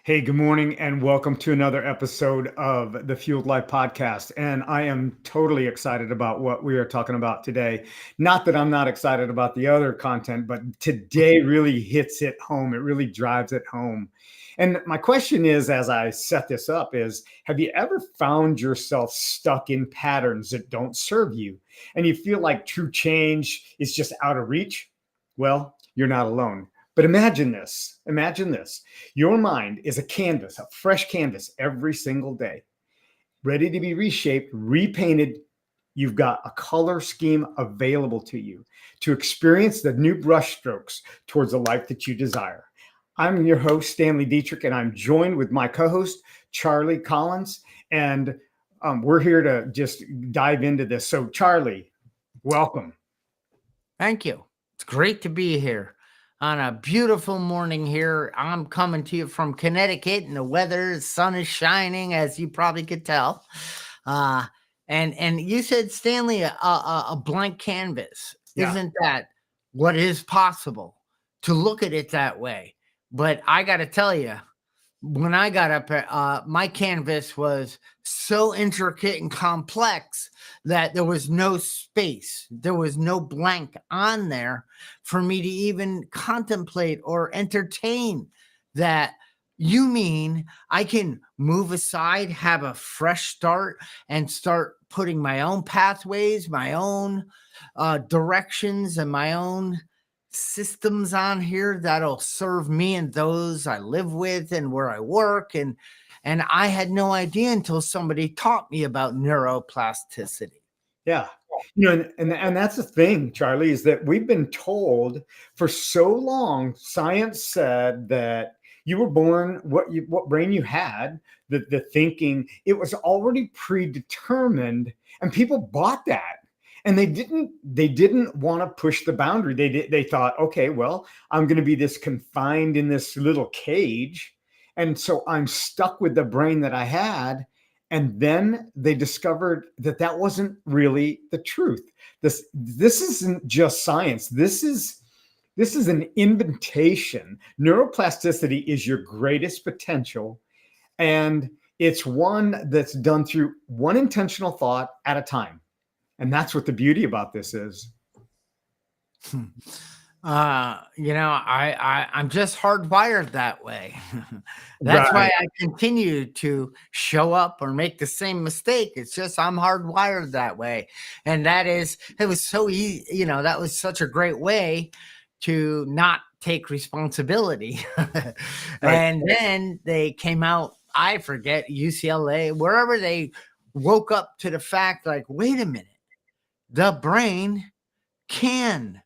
Hey, good morning, and welcome to another episode of the Fueled Life podcast. And I am totally excited about what we are talking about today. Not that I'm not excited about the other content, but today really hits it home. It really drives it home. And my question is, as I set this up, is have you ever found yourself stuck in patterns that don't serve you and you feel like true change is just out of reach? Well, you're not alone. But imagine this. Imagine this. Your mind is a canvas, a fresh canvas every single day, ready to be reshaped, repainted. You've got a color scheme available to you to experience the new brushstrokes towards the life that you desire. I'm your host, Stanley Dietrich, and I'm joined with my co-host, Charlie Collins. And we're here to just dive into this. So, Charlie, welcome. Thank you. It's great to be here on a beautiful morning here. I'm coming to you from Connecticut, and the sun is shining, as you probably could tell. And you said, Stanley, a blank canvas. Yeah. Isn't that what is possible to look at it that way? But I got to tell you, when I got up, my canvas was so intricate and complex that there was no space. There was no blank on there for me to even contemplate or entertain that. You mean I can move aside, have a fresh start, and start putting my own pathways, my own directions, and my own systems on here that'll serve me and those I live with and where I work. And I had no idea until somebody taught me about neuroplasticity. Yeah. And that's the thing, Charlie, is that we've been told for so long, science said that you were born, what brain you had, the thinking, it was already predetermined, and people bought that. And they didn't want to push the boundary. They thought, okay, well, I'm going to be this confined in this little cage. And so I'm stuck with the brain that I had. And then they discovered that that wasn't really the truth. This isn't just science. This is an invitation. Neuroplasticity is your greatest potential, and it's one that's done through one intentional thought at a time. And that's what the beauty about this is. I'm just hardwired that way. That's why I continue to show up or make the same mistake. It's just I'm hardwired that way. And it was so easy, that was such a great way to not take responsibility. And then they came out, I forget, UCLA, wherever they woke up to the fact like, wait a minute, the brain can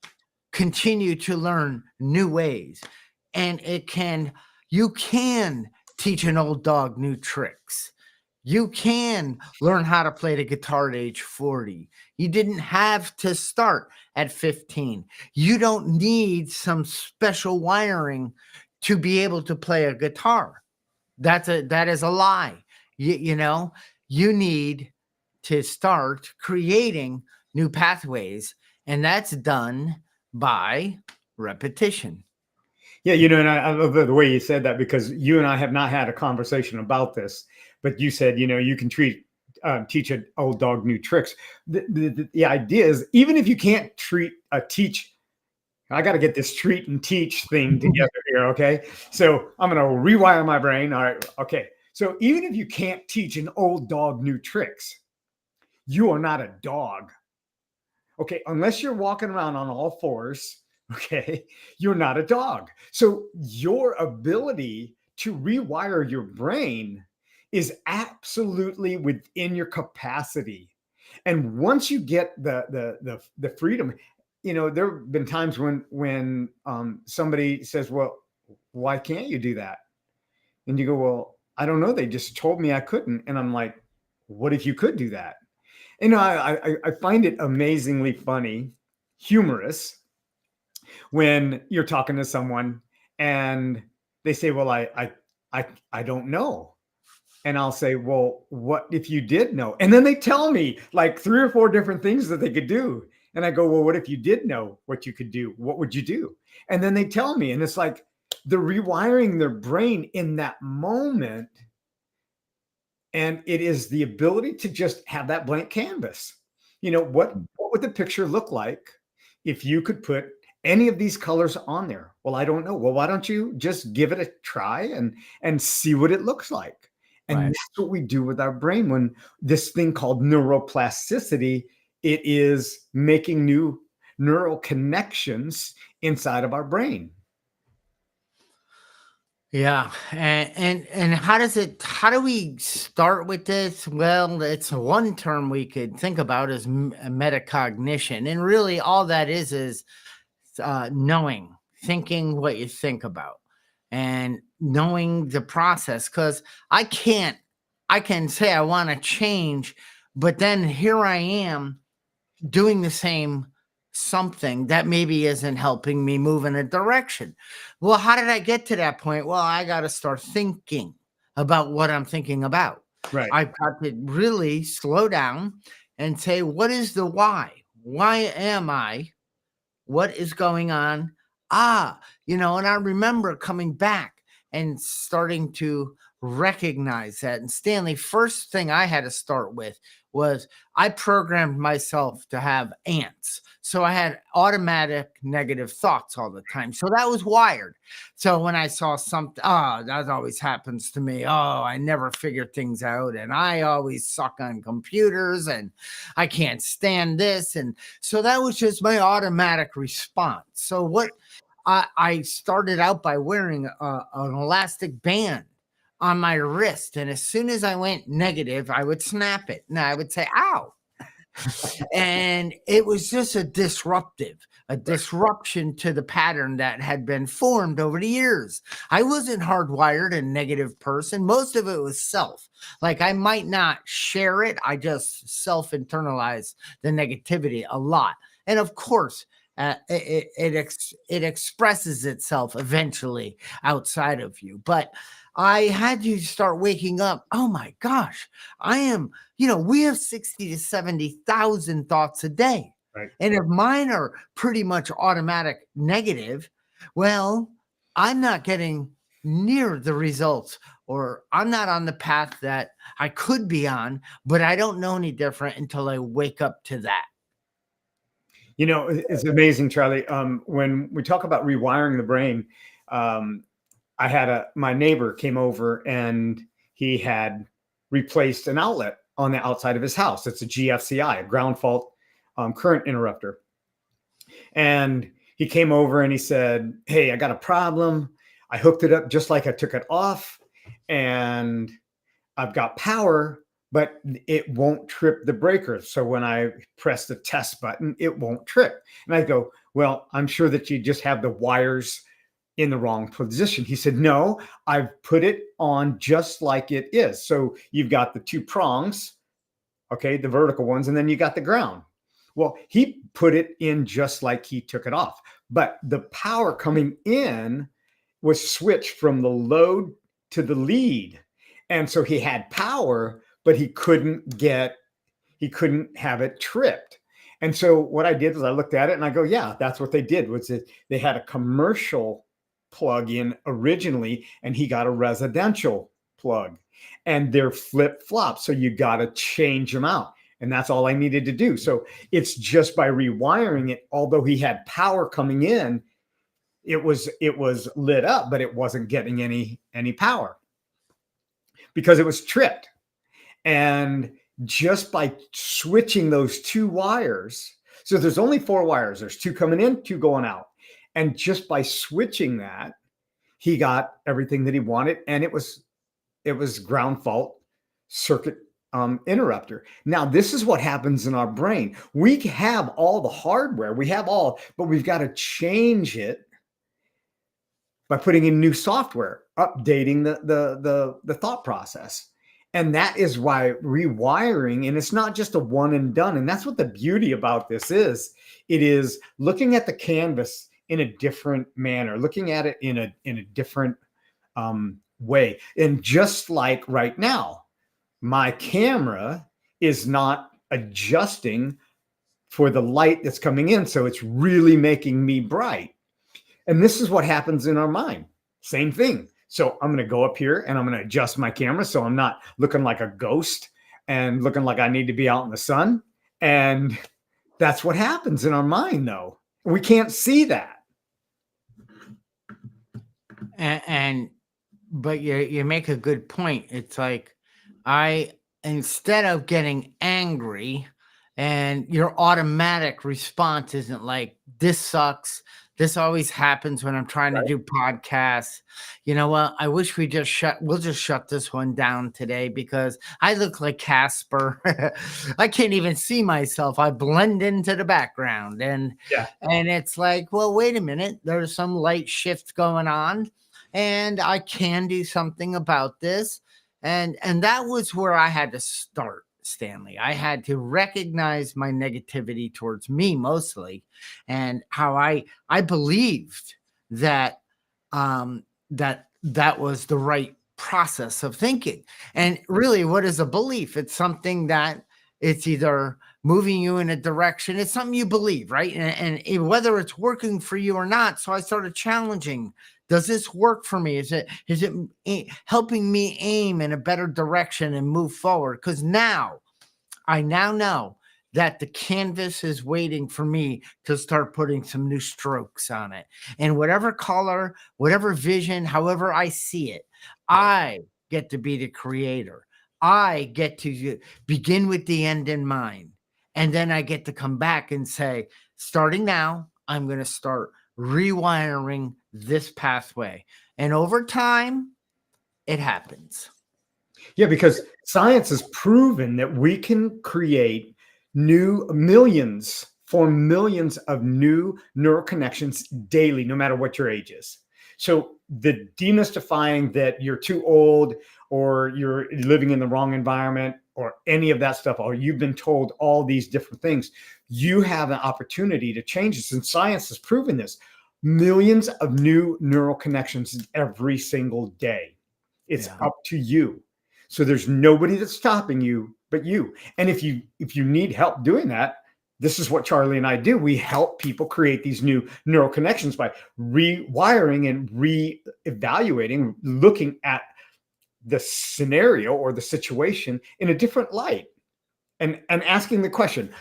continue to learn new ways, and you can teach an old dog new tricks. You can learn how to play the guitar at age 40. You didn't have to start at 15. You don't need some special wiring to be able to play a guitar. That is a lie. You need to start creating new pathways, and that's done by repetition. Yeah, and I love the way you said that, because you and I have not had a conversation about this, but you said, you can teach an old dog new tricks. The idea is, even if you can't teach, I got to get this treat and teach thing together here, okay? So I'm going to rewire my brain. All right, okay. So even if you can't teach an old dog new tricks, you are not a dog. Okay, unless you're walking around on all fours, okay, you're not a dog. So your ability to rewire your brain is absolutely within your capacity. And once you get the freedom, there have been times when somebody says, "Well, why can't you do that?" And you go, "Well, I don't know. They just told me I couldn't." And I'm like, "What if you could do that?" I find it amazingly funny, humorous, when you're talking to someone and they say, "Well, I don't know." And I'll say, "Well, what if you did know?" And then they tell me like 3 or 4 different things that they could do. And I go, "Well, what if you did know what you could do? What would you do?" And then they tell me, and it's like, they're rewiring their brain in that moment. And it is the ability to just have that blank canvas. What would the picture look like if you could put any of these colors on there? Well, I don't know. Well, why don't you just give it a try and see what it looks like? And Right. that's what we do with our brain when this thing called neuroplasticity, it is making new neural connections inside of our brain. Yeah, and how do we start with this? Well, it's one term we could think about is metacognition, and really all that is knowing, thinking what you think about, and knowing the process. Because I can say I want to change, but then here I am doing the same something that maybe isn't helping me move in a direction. Well, how did I get to that point? Well, I got to start thinking about what I'm thinking about. Right. I've got to really slow down and say, what is the why? Why am I? What is going on? And I remember coming back and starting to recognize that. And Stanley, first thing I had to start with was I programmed myself to have ants. So I had automatic negative thoughts all the time. So that was wired. So when I saw something, that always happens to me. Oh, I never figure things out. And I always suck on computers and I can't stand this. And so that was just my automatic response. So what I started out by wearing an elastic band on my wrist. And as soon as I went negative, I would snap it and I would say, ow. And it was just a disruption to the pattern that had been formed over the years. I wasn't hardwired a negative person. Most of it was self. Like I might not share it. I just self-internalize the negativity a lot. And of course, it expresses itself eventually outside of you. But I had to start waking up. Oh my gosh, I am, we have 60 to 70,000 thoughts a day. Right. And if mine are pretty much automatic negative, well, I'm not getting near the results, or I'm not on the path that I could be on, but I don't know any different until I wake up to that. It's amazing, Charlie. When we talk about rewiring the brain, I had my neighbor came over and he had replaced an outlet on the outside of his house. It's a GFCI, a ground fault current interrupter. And he came over and he said, hey, I got a problem. I hooked it up just like I took it off and I've got power, but it won't trip the breaker. So when I press the test button, it won't trip. And I go, well, I'm sure that you just have the wires in the wrong position. He said, no, I've put it on just like it is. So you've got the two prongs, okay, the vertical ones, and then you got the ground. Well, he put it in just like he took it off. But the power coming in was switched from the load to the lead. And so he had power, but he couldn't have it tripped. And so what I did was I looked at it and I go, yeah, that's what they did. Was it they had a commercial plug in originally and he got a residential plug and they're flip-flop. So you got to change them out. And that's all I needed to do. So it's just by rewiring it, although he had power coming in, it was lit up, but it wasn't getting any power because it was tripped. And just by switching those two wires, so there's only 4 wires, there's 2 coming in, 2 going out. And just by switching that, he got everything that he wanted. And it was ground fault circuit interrupter. Now, this is what happens in our brain. We have all the hardware, but we've got to change it by putting in new software, updating the thought process. And that is why rewiring, and it's not just a one and done. And that's what the beauty about this is. It is looking at the canvas in a different manner, looking at it in a different way. And just like right now, my camera is not adjusting for the light that's coming in. So it's really making me bright. And this is what happens in our mind. Same thing. So I'm going to go up here and I'm going to adjust my camera so I'm not looking like a ghost and looking like I need to be out in the sun. And that's what happens in our mind, though. We can't see that. But you make a good point. It's like, instead of getting angry, and your automatic response isn't like, this sucks. This always happens when I'm trying to do podcasts. You know what? I wish we'll just shut this one down today because I look like Casper. I can't even see myself. I blend into the background. And it's like, well, wait a minute. There's some light shift going on and I can do something about this. And that was where I had to start, Stanley. I had to recognize my negativity towards me mostly, and how I believed that that was the right process of thinking. And really, what is a belief? It's something that it's either moving you in a direction. It's something you believe, right? And whether it's working for you or not. So I started challenging. Does this work for me? Is it helping me aim in a better direction and move forward? Because I now know that the canvas is waiting for me to start putting some new strokes on it. And whatever color, whatever vision, however I see it, I get to be the creator. I get to begin with the end in mind. And then I get to come back and say, starting now, I'm going to start rewiring this pathway. And over time, it happens. Yeah, because science has proven that we can create millions of new neural connections daily, no matter what your age is. So the demystifying that you're too old or you're living in the wrong environment or any of that stuff, or you've been told all these different things, you have an opportunity to change this. And science has proven this. Millions of new neural connections every single day. It's up to you. So there's nobody that's stopping you but you. And if you need help doing that, this is what Charlie and I do. We help people create these new neural connections by rewiring and reevaluating, looking at the scenario or the situation in a different light, and asking the question,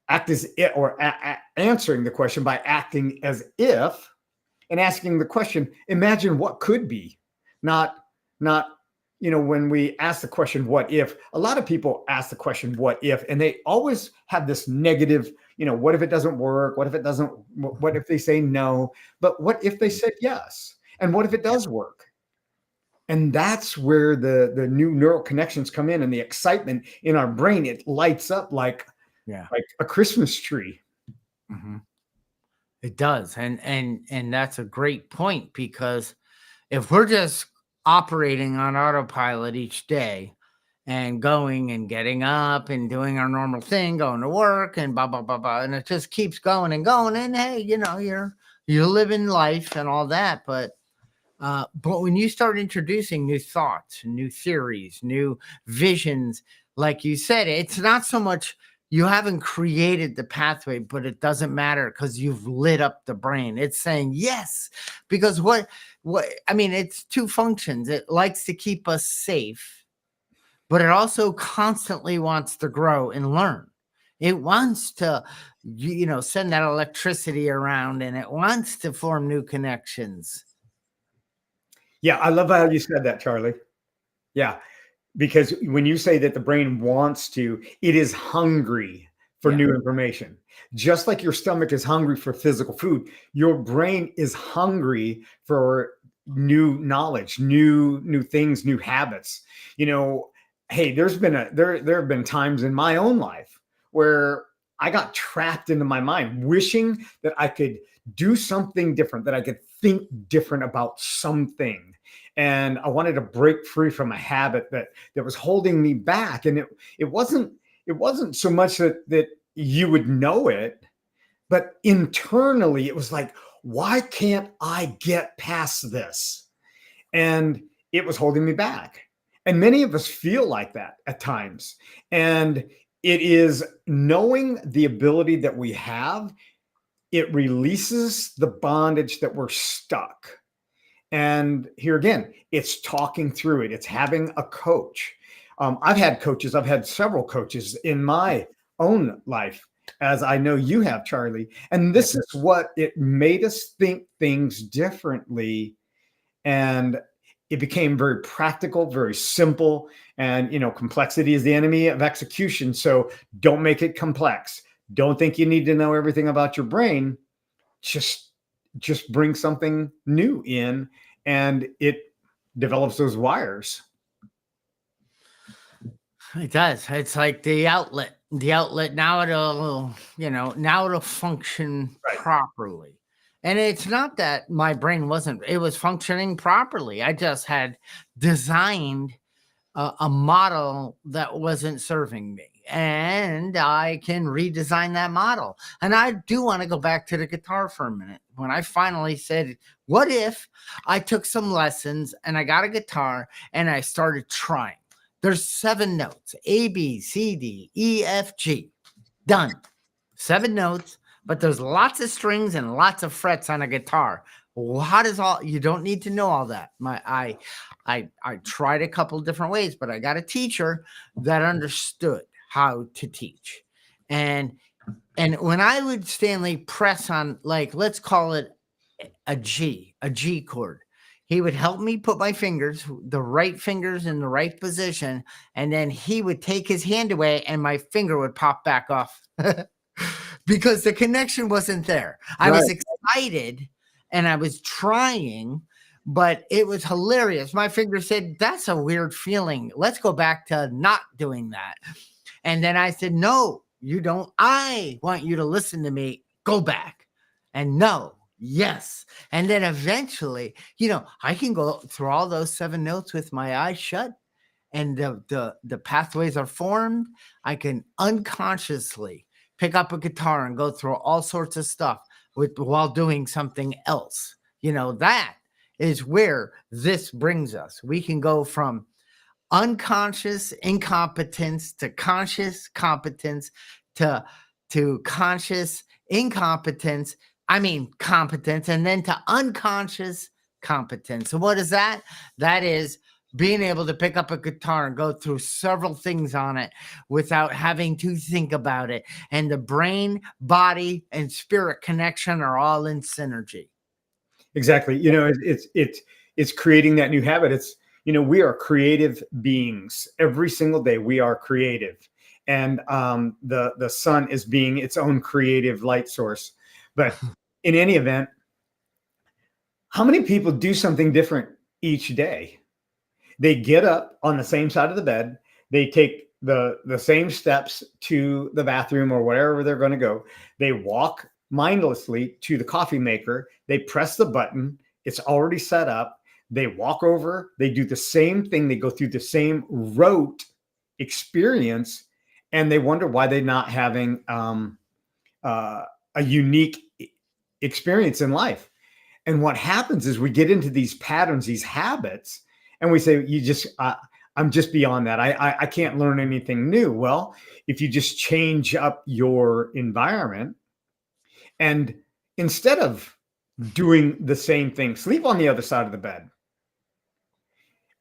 act as it, or answering the question by acting as if, and asking the question, imagine what could be, not when we ask the question, what if, a lot of people ask the question, what if, and they always have this negative, what if it doesn't work? What if it doesn't, what if they say no? But what if they said yes? And what if it does work? And that's where the new neural connections come in, and the excitement in our brain, it lights up like a Christmas tree. Mm-hmm. It does. And that's a great point, because if we're just operating on autopilot each day and going and getting up and doing our normal thing, going to work and blah, blah, blah, blah, and it just keeps going and going. And hey, you're living life and all that. But when you start introducing new thoughts, new theories, new visions, like you said, it's not so much you haven't created the pathway, but it doesn't matter because you've lit up the brain. It's saying yes, because it's two functions. It likes to keep us safe, but it also constantly wants to grow and learn. It wants to, send that electricity around, and it wants to form new connections. Yeah, I love how you said that, Charlie. Yeah, because when you say that the brain wants to, it is hungry for new information. Just like your stomach is hungry for physical food, your brain is hungry for new knowledge, new things, new habits. Hey, there have been times in my own life where I got trapped into my mind, wishing that I could do something different, that I could think different about something. And I wanted to break free from a habit that was holding me back. And it wasn't so much that you would know it, but internally it was like, why can't I get past this? And it was holding me back. And many of us feel like that at times. And it is knowing the ability that we have, it releases the bondage that we're stuck. And here again, it's talking through it. It's having a coach. I've had coaches. I've had several coaches in my own life, as I know you have, Charlie. And this is what it made us think things differently. And it became very practical, very simple. And, complexity is the enemy of execution. So don't make it complex. Don't think you need to know everything about your brain. Just bring something new in, and it develops those wires. It does. It's like the outlet. The outlet now it'll function Right. properly. And it's not that my brain wasn't, it was functioning properly. I just had designed a model that wasn't serving me. And I can redesign that model. And I do want to go back to the guitar for a minute. When I finally said, what if I took some lessons and I got a guitar and I started trying? There's 7 notes: A, B, C, D, E, F, G. Done. 7 notes, but there's lots of strings and lots of frets on a guitar. Well, how does you don't need to know all that. I tried a couple different ways, but I got a teacher that understood how to teach. And when I would, Stanley, press on, like, let's call it a G chord, he would help me put my fingers, the right fingers, in the right position. And then he would take his hand away and my finger would pop back off because the connection wasn't there. I was excited and I was trying, but it was hilarious. My finger said, that's a weird feeling. Let's go back to not doing that. And then I said, no, you don't. I want you to listen to me. Go back. And no. Yes. And then eventually, I can go through all those 7 notes with my eyes shut, and the pathways are formed. I can unconsciously pick up a guitar and go through all sorts of stuff while doing something else. That is where this brings us. We can go from unconscious incompetence to conscious competence to conscious incompetence. Competence, and then to unconscious competence. So what is that? That is being able to pick up a guitar and go through several things on it without having to think about it. And the brain, body, and spirit connection are all in synergy. Exactly. It's creating that new habit. It's, we are creative beings. Every single day we are creative. And the sun is being its own creative light source. But in any event, how many people do something different each day? They get up on the same side of the bed. They take the same steps to the bathroom or wherever they're going to go. They walk mindlessly to the coffee maker. They press the button. It's already set up. They walk over. They do the same thing. They go through the same rote experience, and they wonder why they're not having a unique experience in life. And what happens is we get into these patterns, these habits, and we say, I'm just beyond that. I can't learn anything new. Well, if you just change up your environment, and instead of doing the same thing, sleep on the other side of the bed.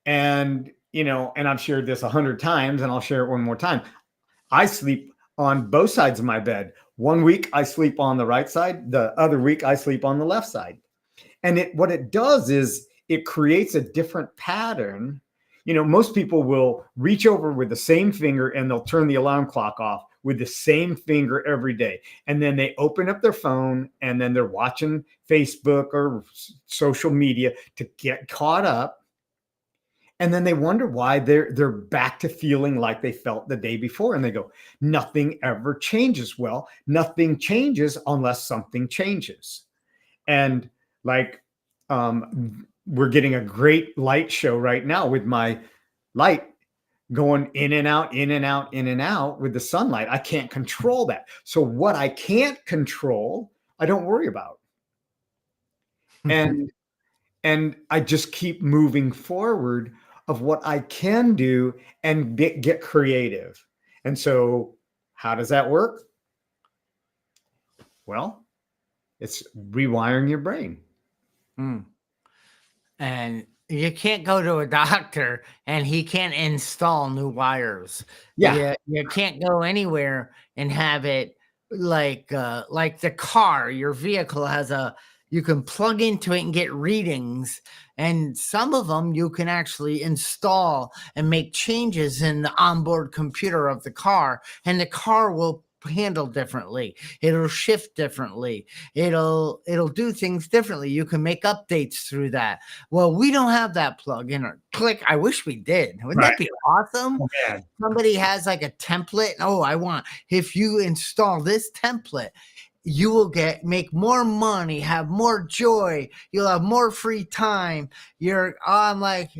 And, and I've shared this 100 times, and I'll share it one more time. I sleep on both sides of my bed. One week I sleep on the right side. The other week I sleep on the left side. And what it does is it creates a different pattern. Most people will reach over with the same finger and they'll turn the alarm clock off with the same finger every day. And then they open up their phone and then they're watching Facebook or social media to get caught up. And then they wonder why they're back to feeling like they felt the day before. And they go, nothing ever changes. Well, nothing changes unless something changes. And like, we're getting a great light show right now with my light going in and out, in and out, in and out with the sunlight. I can't control that. So what I can't control, I don't worry about. And I just keep moving forward of what I can do and get creative. And so how does that work? Well, it's rewiring your brain. And you can't go to a doctor and he can't install new wires. Yeah. You can't go anywhere and have it like the car. Your vehicle has you can plug into it and get readings, and some of them you can actually install and make changes in the onboard computer of the car, and the car will handle differently. It'll shift differently. It'll do things differently. You can make updates through that. Well, we don't have that plug-in or click. I wish we did. Wouldn't Right. that be awesome? Oh, man. Somebody has like a template. Oh, if you install this template, you will make more money, have more joy. You'll have more free time. I'm like,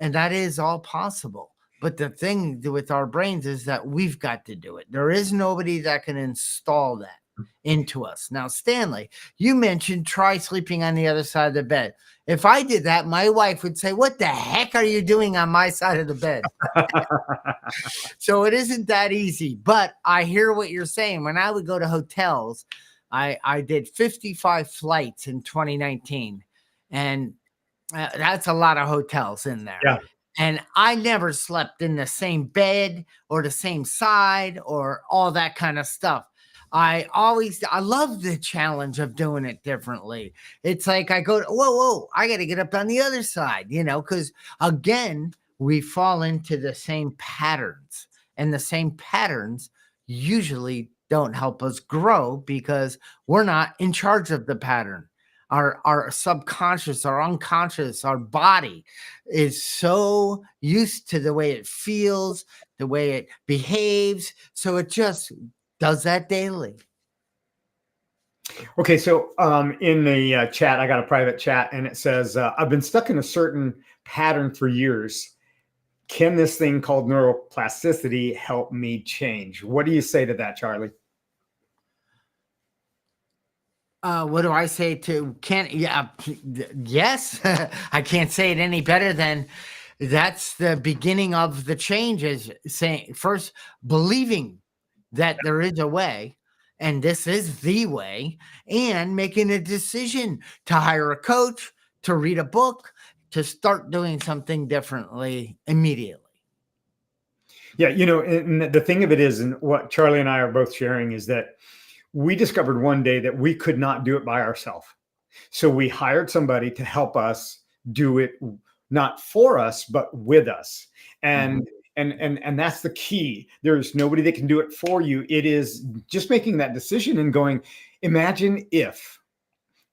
and that is all possible. But the thing with our brains is that we've got to do it. There is nobody that can install that into us. Now, Stanley, you mentioned try sleeping on the other side of the bed. If I did that, my wife would say, "What the heck are you doing on my side of the bed?" So it isn't that easy. But I hear what you're saying. When I would go to hotels, I did 55 flights in 2019. And that's a lot of hotels in there. Yeah. And I never slept in the same bed or the same side or all that kind of stuff. I love the challenge of doing it differently. It's like I go, whoa, I got to get up on the other side, because again, we fall into the same patterns, and the same patterns usually don't help us grow because we're not in charge of the pattern. Our subconscious, our unconscious, our body is so used to the way it feels, the way it behaves. So it just does that daily. Okay, so in the chat, I got a private chat, and it says, I've been stuck in a certain pattern for years. Can this thing called neuroplasticity help me change? What do you say to that, Charlie? What do I say to yes. I can't say it any better than that's the beginning of the change, is saying first believing that there is a way and this is the way, and making a decision to hire a coach, to read a book, to start doing something differently immediately. Yeah, and the thing of it is, and what Charlie and I are both sharing, is that we discovered one day that we could not do it by ourselves. So we hired somebody to help us do it, not for us, but with us. And that's the key. There's nobody that can do it for you. It is just making that decision and going, imagine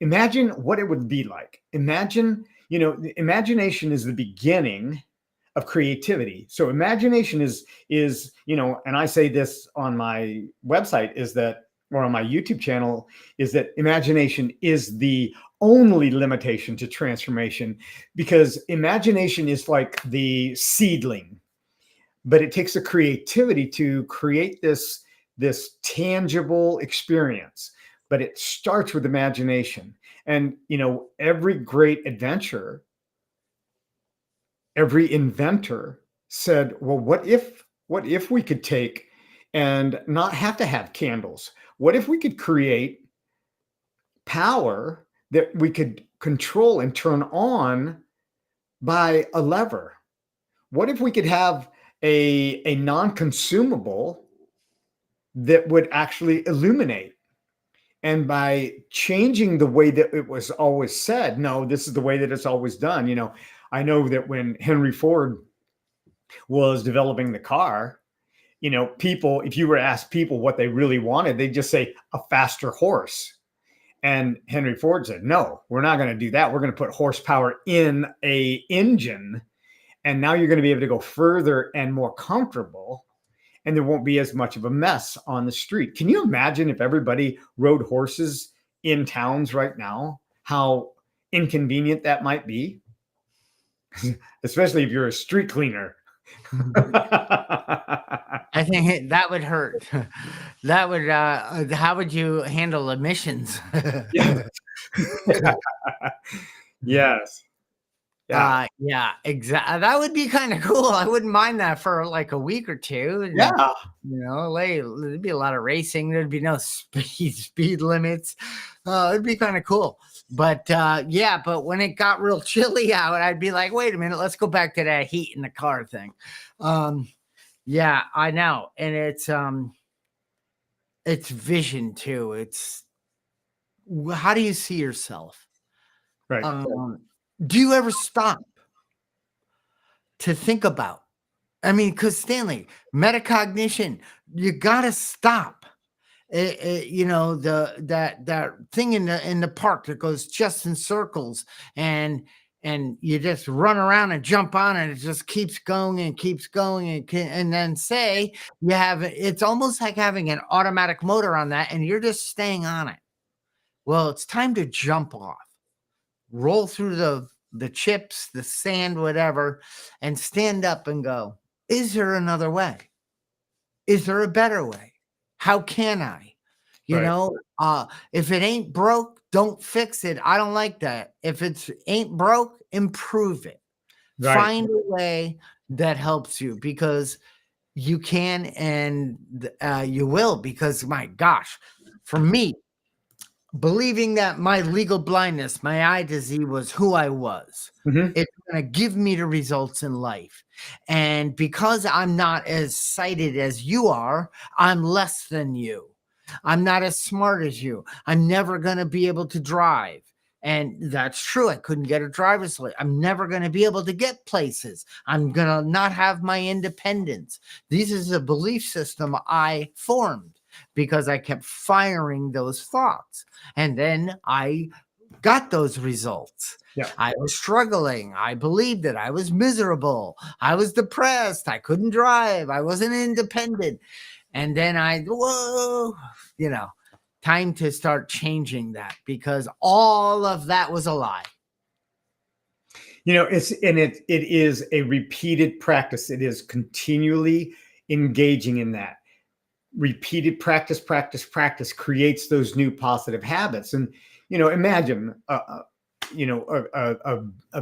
what it would be like. Imagine, imagination is the beginning of creativity. So imagination is, and I say this on my website, is that, or on my YouTube channel, is that imagination is the only limitation to transformation, because imagination is like the seedling, but it takes a creativity to create this tangible experience. But it starts with imagination. And, every great adventure, every inventor said, well, what if we could take and not have to have candles? What if we could create power that we could control and turn on by a lever? What if we could have a non-consumable that would actually illuminate? And by changing the way that it was always said, no, this is the way that it's always done. I know that when Henry Ford was developing the car, people, if you were to ask people what they really wanted, they'd just say a faster horse. And Henry Ford said, no, we're not going to do that. We're going to put horsepower in a engine. And now you're going to be able to go further and more comfortable. And there won't be as much of a mess on the street. Can you imagine if everybody rode horses in towns right now, how inconvenient that might be? Especially if you're a street cleaner. I think that would hurt. That would, how would you handle emissions? Yes. Yes. Yeah, exactly. That would be kind of cool. I wouldn't mind that for like a week or two. And, Yeah. There'd be a lot of racing. There'd be no speed limits. It'd be kind of cool. But yeah, but when it got real chilly out, I'd be like, wait a minute, let's go back to that heat in the car thing. Yeah, I know. And it's vision too. It's how do you see yourself? Right. Do you ever stop to think about? I mean, because Stanley, metacognition, you gotta stop. You know, that thing in the park that goes just in circles, and you just run around and jump on it. It just keeps going and keeps going, and then say you have it's almost like having an automatic motor on that, and you're just staying on it. Well, it's time to jump off, roll through the chips, the sand, whatever, and stand up and go, is there another way? Is there a better way? How can I? You Right. know, if it ain't broke, don't fix it. I don't like that. If it's ain't broke, improve it. Right. Find a way that helps you, because you can, and you will, because my gosh, for me, believing that my legal blindness, my eye disease was who I was. Mhm. It's going to give me the results in life. And because I'm not as sighted as you are, I'm less than you. I'm not as smart as you. I'm never going to be able to drive. And that's true. I couldn't get a driver's license. I'm never going to be able to get places. I'm going to not have my independence. This is a belief system I formed because I kept firing those thoughts. And then I got those results. Yeah. I was struggling. I believed that I was miserable. I was depressed. I couldn't drive. I wasn't independent. And then time to start changing that, because all of that was a lie. It is a repeated practice. It is continually engaging in that. Repeated practice creates those new positive habits. And imagine a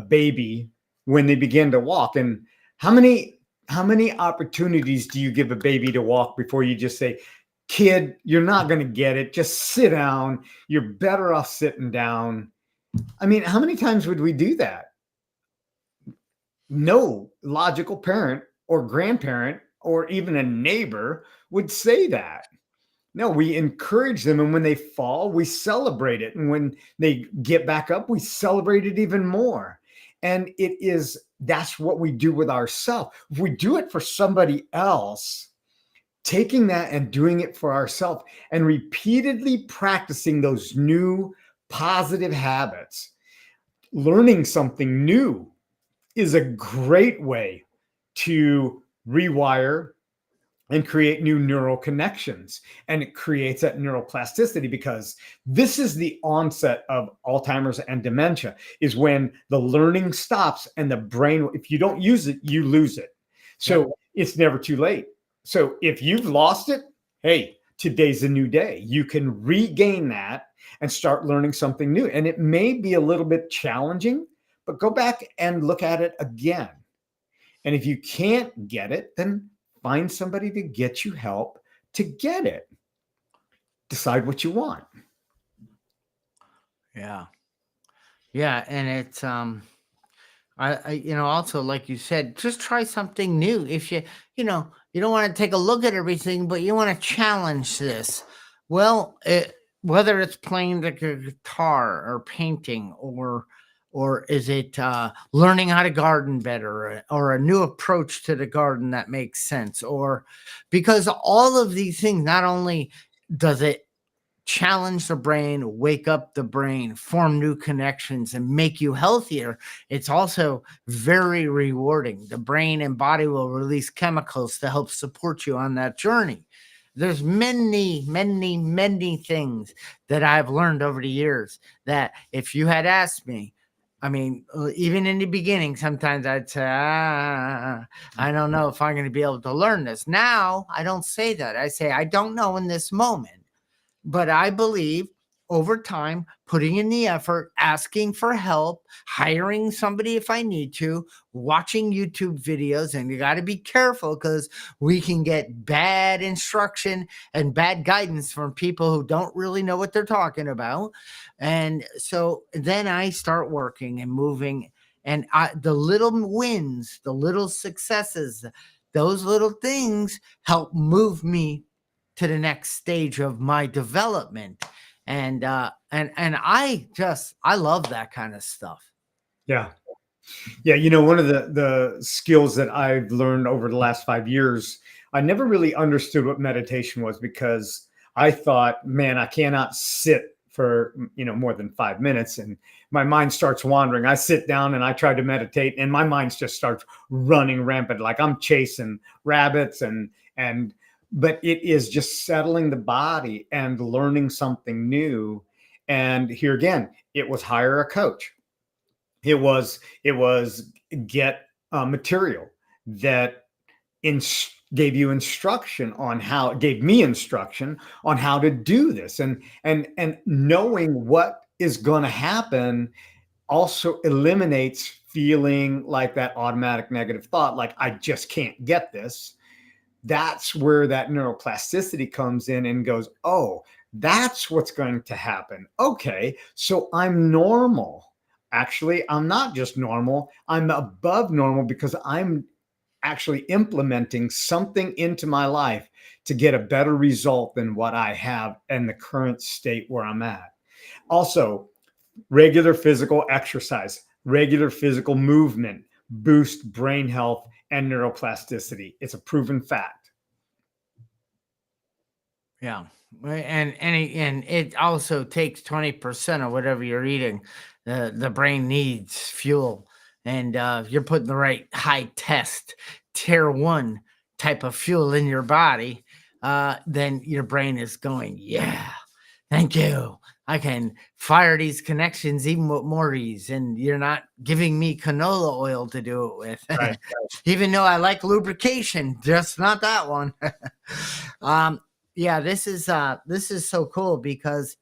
baby when they begin to walk, and how many opportunities do you give a baby to walk before you just say, kid, you're not going to get it, just sit down, you're better off sitting down? I mean, how many times would we do that? No logical parent or grandparent or even a neighbor would say that. No, we encourage them. And when they fall, we celebrate it. And when they get back up, we celebrate it even more. And that's what we do with ourselves. If we do it for somebody else, taking that and doing it for ourselves and repeatedly practicing those new positive habits, learning something new is a great way to rewire and create new neural connections. And it creates that neuroplasticity, because this is the onset of Alzheimer's and dementia, is when the learning stops and the brain, if you don't use it, you lose it. So It's never too late. So if you've lost it, hey, today's a new day. You can regain that and start learning something new. And it may be a little bit challenging, but go back and look at it again. And if you can't get it, then find somebody to get you help to get it. Decide what you want. Yeah. Yeah. And it's, also, like you said, just try something new. If you don't want to take a look at everything, but you want to challenge this. Well, whether it's playing the guitar or painting, or is it learning how to garden better, or a new approach to the garden that makes sense, or because all of these things, not only does it challenge the brain, wake up the brain, form new connections, and make you healthier, it's also very rewarding. The brain and body will release chemicals to help support you on that journey. There's many, many, many things that I've learned over the years that if you had asked me, I mean, even in the beginning, sometimes I'd say, I don't know if I'm going to be able to learn this. Now, I don't say that. I say, I don't know in this moment. But I believe over time, putting in the effort, asking for help, hiring somebody if I need to, watching YouTube videos. And you got to be careful because we can get bad instruction and bad guidance from people who don't really know what they're talking about. And so then I start working and moving. And the little wins, the little successes, those little things help move me to the next stage of my development. And I love that kind of stuff. Yeah. Yeah. You know, one of the skills that I've learned over the last 5 years, I never really understood what meditation was because I thought, man, I cannot sit for, more than 5 minutes and my mind starts wandering. I sit down and I try to meditate and my mind just starts running rampant. Like I'm chasing rabbits but it is just settling the body and learning something new. And here again, it was hire a coach. It was get material that in, gave you instruction on how gave me instruction on how to do this, and knowing what is going to happen also eliminates feeling like that automatic negative thought, like I just can't get this. That's where that neuroplasticity comes in and goes, oh, that's what's going to happen. Okay, so I'm normal. Actually, I'm not just normal, I'm above normal because I'm actually implementing something into my life to get a better result than what I have in the current state where I'm at. Also, regular physical exercise, regular physical movement boost brain health and neuroplasticity. It's a proven fact. Yeah. And it also takes 20% of whatever you're eating. The brain needs fuel. And if you're putting the right high test tier 1 type of fuel in your body, then your brain is going, yeah, thank you. I can fire these connections even with more ease, and you're not giving me canola oil to do it with. Right. Even though I like lubrication, just not that one. Yeah, this is so cool because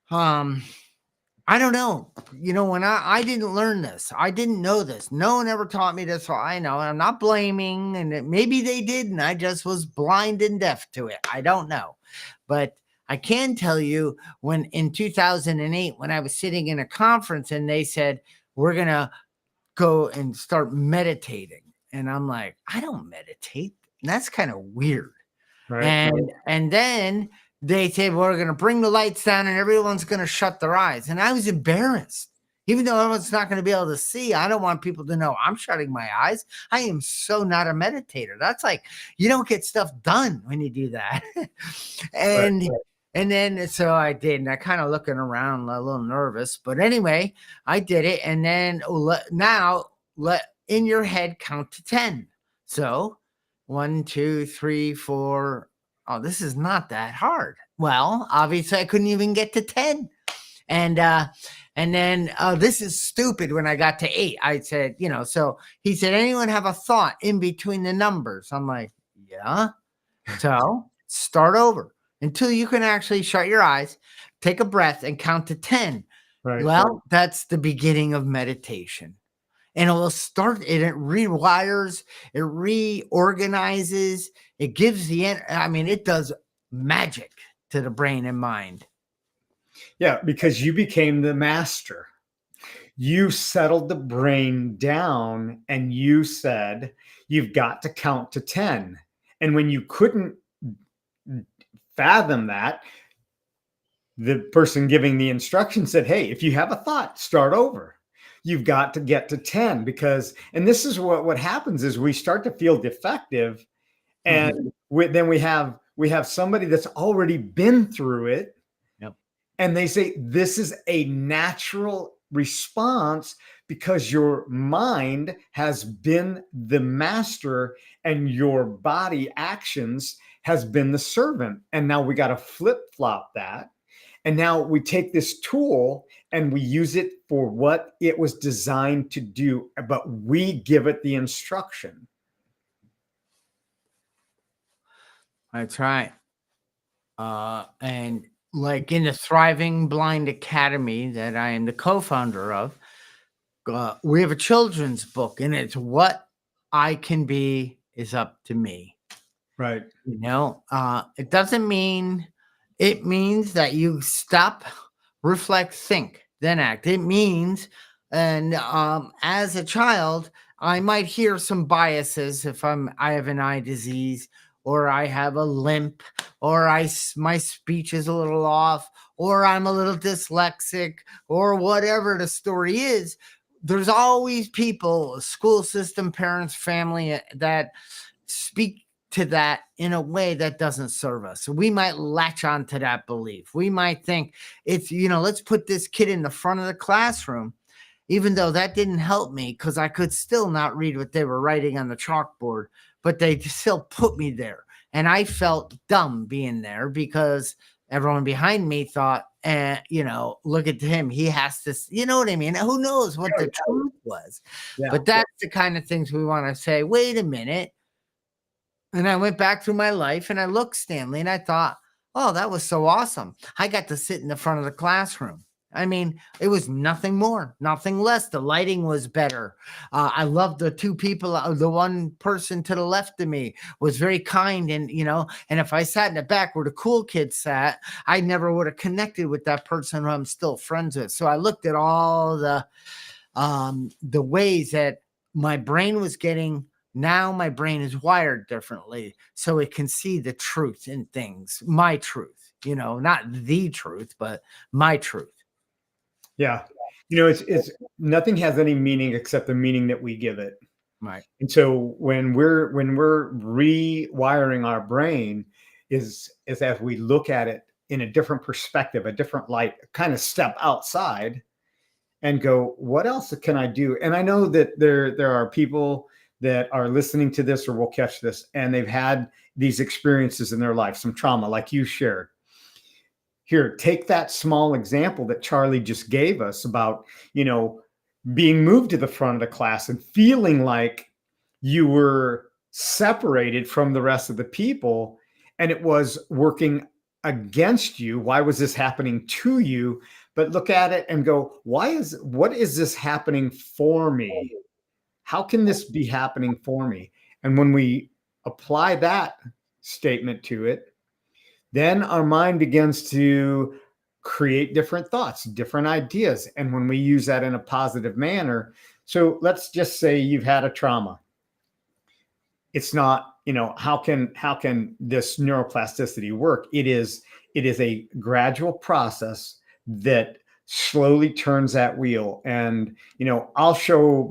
I don't know. When I didn't learn this, I didn't know this. No one ever taught me this. So I know I'm not blaming, and maybe they did, and I just was blind and deaf to it. I don't know, but I can tell you when in 2008, when I was sitting in a conference and they said we're gonna go and start meditating, and I'm like, I don't meditate. And that's kind of weird. Right. And then they said, well, we're going to bring the lights down and everyone's going to shut their eyes. And I was embarrassed. Even though everyone's not going to be able to see, I don't want people to know I'm shutting my eyes. I am so not a meditator. That's like, you don't get stuff done when you do that. and And then so I did, and I kind of looking around a little nervous, but anyway, I did it. And then now let in your head count to 10. So 1, 2, 3, 4. Oh, this is not that hard. Well, obviously I couldn't even get to 10. And then this is stupid. When I got to 8, I said, so he said, anyone have a thought in between the numbers? I'm like, yeah. So start over until you can actually shut your eyes, take a breath, and count to 10. Right. Well, that's the beginning of meditation. And it will start, and it rewires, it reorganizes, it gives it does magic to the brain and mind. Yeah, because you became the master. You settled the brain down and you said, you've got to count to 10. And when you couldn't fathom that, the person giving the instruction said, hey, if you have a thought, start over. You've got to get to 10 and this is what happens is we start to feel defective. And then we have somebody that's already been through it. Yep. And they say, this is a natural response because your mind has been the master and your body actions has been the servant. And now we got to flip flop that. And now we take this tool and we use it for what it was designed to do, but we give it the instruction. That's right. And like in the Thriving Blind Academy that I am the co-founder of, we have a children's book, and it's What I Can Be is Up to Me. Right. It doesn't mean, it means that you stop, reflect, think, then act. It means, and as a child, I might hear some biases if I have an eye disease, or I have a limp, or my speech is a little off, or I'm a little dyslexic, or whatever the story is. There's always people, school system, parents, family that speak to that in a way that doesn't serve us. So we might latch on to that belief. We might think it's, let's put this kid in the front of the classroom, even though that didn't help me because I could still not read what they were writing on the chalkboard, but they still put me there. And I felt dumb being there because everyone behind me thought, look at him. He has to, you know what I mean? Who knows what the truth was? Yeah. But that's the kind of things we want to say, wait a minute. And I went back through my life and I looked, Stanley, and I thought, oh, that was so awesome. I got to sit in the front of the classroom. I mean, it was nothing more, nothing less. The lighting was better. I loved the two people. The one person to the left of me was very kind. And, and if I sat in the back where the cool kids sat, I never would have connected with that person who I'm still friends with. So I looked at all the ways that my brain was getting. Now my brain is wired differently, so it can see the truth in things, my truth, not the truth, but my truth. Yeah. It's nothing has any meaning except the meaning that we give it. Right. And so when we're rewiring our brain is as we look at it in a different perspective, a different light, kind of step outside and go, what else can I do? And I know that there are people that are listening to this or will catch this, and they've had these experiences in their life, some trauma like you shared. Here, take that small example that Charlie just gave us about, being moved to the front of the class and feeling like you were separated from the rest of the people, and it was working against you. Why was this happening to you? But look at it and go, what is this happening for me? How can this be happening for me? And when we apply that statement to it, then our mind begins to create different thoughts, different ideas. And when we use that in a positive manner, so let's just say you've had a trauma. It's not, how can this neuroplasticity work? It is a gradual process that slowly turns that wheel. And, I'll show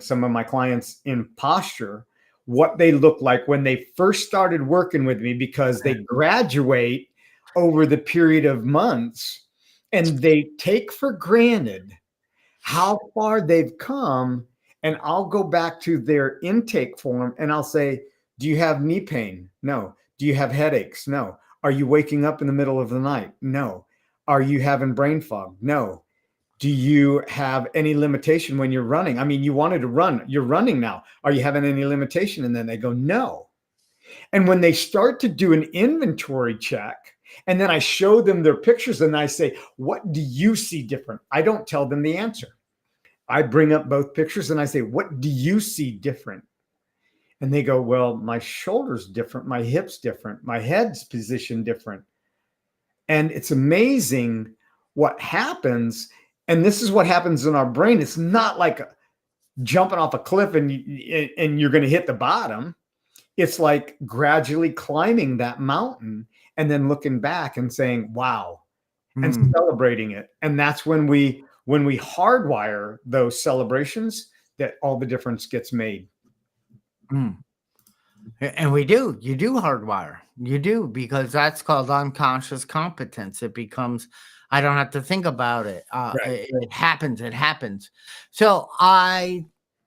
some of my clients in posture, what they look like when they first started working with me, because they graduate over the period of months and they take for granted how far they've come. And I'll go back to their intake form and I'll say, do you have knee pain? No. Do you have headaches? No. Are you waking up in the middle of the night? No. Are you having brain fog? No. Do you have any limitation when you're running? I mean, you wanted to run, you're running now. Are you having any limitation? And then they go, no. And when they start to do an inventory check, and then I show them their pictures and I say, what do you see different? I don't tell them the answer. I bring up both pictures and I say, what do you see different? And they go, well, my shoulder's different, my hip's different, my head's position different. And it's amazing what happens. And this is what happens in our brain. It's not like jumping off a cliff and you're going to hit the bottom. It's like gradually climbing that mountain and then looking back and saying, wow, and celebrating it. And that's when we hardwire those celebrations, that all the difference gets made. And you do hardwire. You do, because that's called unconscious competence. It becomes, I don't have to think about it. Right. It happens. So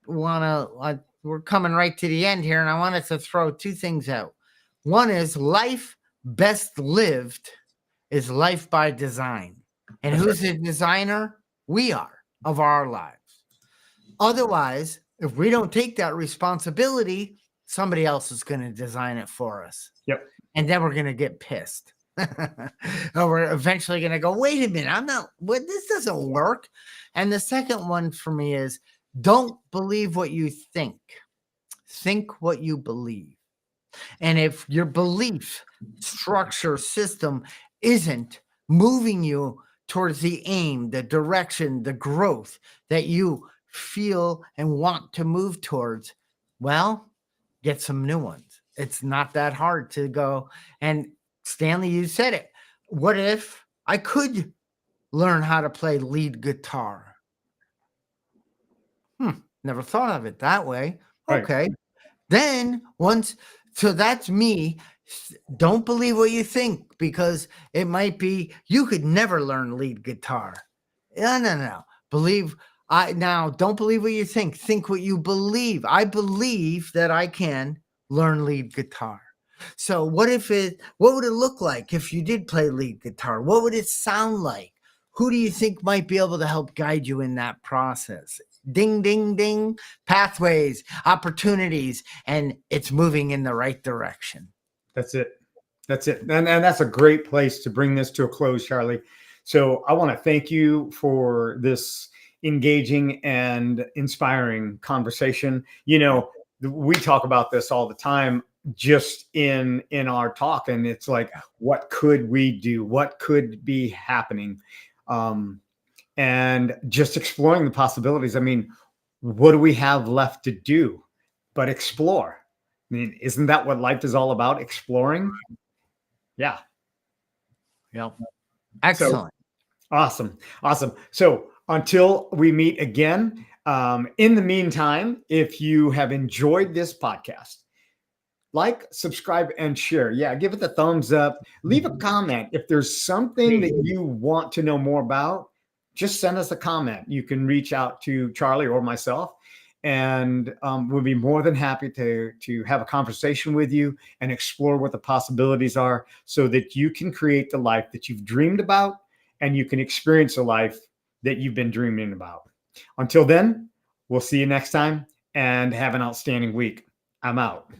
we're coming right to the end here, and I wanted to throw two things out. One is life best lived is life by design. And who's the designer? We are, of our lives. Otherwise, if we don't take that responsibility, somebody else is going to design it for us. Yep. And then we're going to get pissed. Or we're eventually going to go, wait a minute, this doesn't work. And the second one for me is don't believe what you think what you believe. And if your belief structure system isn't moving you towards the aim, the direction, the growth that you feel and want to move towards, well, get some new ones. It's not that hard to go. And Stanley, you said it. What if I could learn how to play lead guitar? Never thought of it that way. Right. Okay. Then so that's me. Don't believe what you think, because it might be you could never learn lead guitar. No. Don't believe what you think. Think what you believe. I believe that I can learn lead guitar. So what would it look like if you did play lead guitar? What would it sound like? Who do you think might be able to help guide you in that process? Ding, ding, ding, pathways, opportunities, and it's moving in the right direction. That's it. And that's a great place to bring this to a close, Charlie. So I want to thank you for this engaging and inspiring conversation. We talk about this all the time just in our talk, and it's like, what could we do? What could be happening? And just exploring the possibilities. I mean, what do we have left to do but explore? I mean, isn't that what life is all about? Exploring? Yeah. Yep. Excellent. So, awesome. So until we meet again, in the meantime, if you have enjoyed this podcast, like, subscribe, and share. Yeah, give it the thumbs up. Leave a comment. If there's something that you want to know more about, just send us a comment. You can reach out to Charlie or myself, and we'll be more than happy to have a conversation with you and explore what the possibilities are, so that you can create the life that you've dreamed about, and you can experience a life that you've been dreaming about. Until then, we'll see you next time, and have an outstanding week. I'm out.